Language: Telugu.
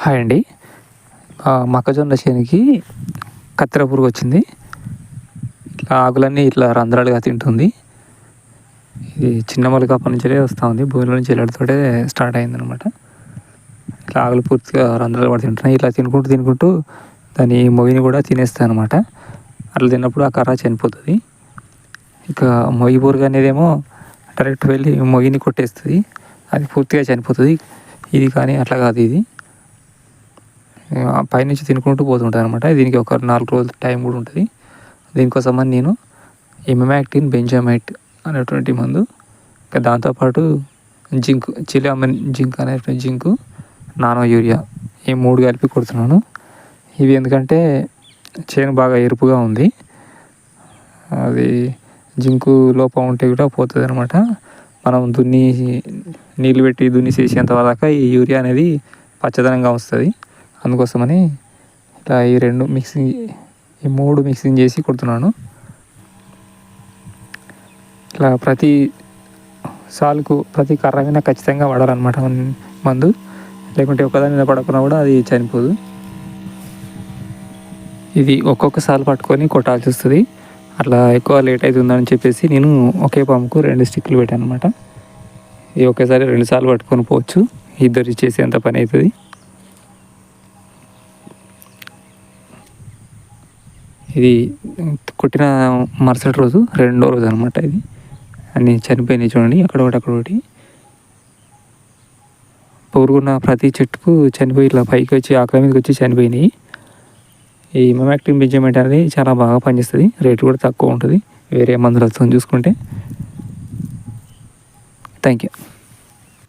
హాయ్ అండి. మొక్కజొన్న చేనుకి కత్తెర పురుగు వచ్చింది. ఇట్లా ఆకులన్నీ ఇట్లా రంధ్రాలుగా తింటుంది. ఇది చిన్న మొలకప్పటి నుంచే వస్తూ ఉంది. భూమిలో నుంచి వెళ్ళడంతోటే స్టార్ట్ అయిందనమాట. ఇట్లా ఆకులు పూర్తిగా రంధ్రాలు పడి తింటున్నాయి. ఇట్లా తినుకుంటూ దాని మొగిని కూడా తినేస్తాయి అనమాట. అట్లా తిన్నప్పుడు ఆ కర్ర చనిపోతుంది. ఇక మొగి పురుగు అనేదేమో డైరెక్ట్ వెళ్ళి మొగిని కొట్టేస్తుంది. అది పూర్తిగా చనిపోతుంది. ఇది కానీ అట్లా కాదు. ఇది పైనుంచి తినుకుంటూ పోతుంటుంది అనమాట. దీనికి ఒక 4 రోజులు టైం కూడా ఉంటుంది. దీనికోసమని నేను ఇమామాక్టిన్ బెంజామైట్ అనేటువంటి మందు, ఇంకా దాంతోపాటు జింక్, చిలిఅమన్ జింక్ అనేటువంటి జింకు, నానో యూరియా, ఈ 3 కలిపి కొడుతున్నాను. ఇవి ఎందుకంటే చేను బాగా ఎరుపుగా ఉంది. అది జింకు లోపం ఉంటే కూడా పోతుంది అనమాట. మనం నీళ్ళు పెట్టి దున్నిసేసేంత వరకు ఈ యూరియా అనేది పచ్చదనంగా వస్తుంది. అందుకోసమని ఇట్లా ఈ 3 మిక్సింగ్ చేసి కొడుతున్నాను. ఇట్లా ప్రతి సాలుకు ప్రతి కర్ర మీద ఖచ్చితంగా వాడాలన్నమాట మందు. లేకుంటే ఒకదాని మీద పడకుండా కూడా అది చనిపోదు. ఇది ఒక్కొక్క సాలు పట్టుకొని కొట్టాల్సి వస్తుంది. అట్లా ఎక్కువ లేట్ అవుతుందని చెప్పేసి నేను ఒకే పంపుకు 2 స్టిక్లు పెట్టాను అనమాట. ఇది ఒకేసారి 2 సార్లు పట్టుకొని పోవచ్చు. ఇద్దరు చేసేంత పని అవుతుంది. ఇది కొట్టిన మరుసటి రోజు 2వ రోజు అనమాట. ఇది అన్నీ చనిపోయినాయి చూడండి, అక్కడొకటి. పురుగున్న ప్రతి చెట్టుకు చనిపోయి ఇట్లా పైకి వచ్చి ఆకుల మీదకి వచ్చి చనిపోయినాయి. ఈ ఇమామాక్టిన్ బెంజామైట్ అనేది చాలా బాగా పనిచేస్తుంది. రేటు కూడా తక్కువ ఉంటుంది వేరే మందులతో చూసుకుంటే. Thank you.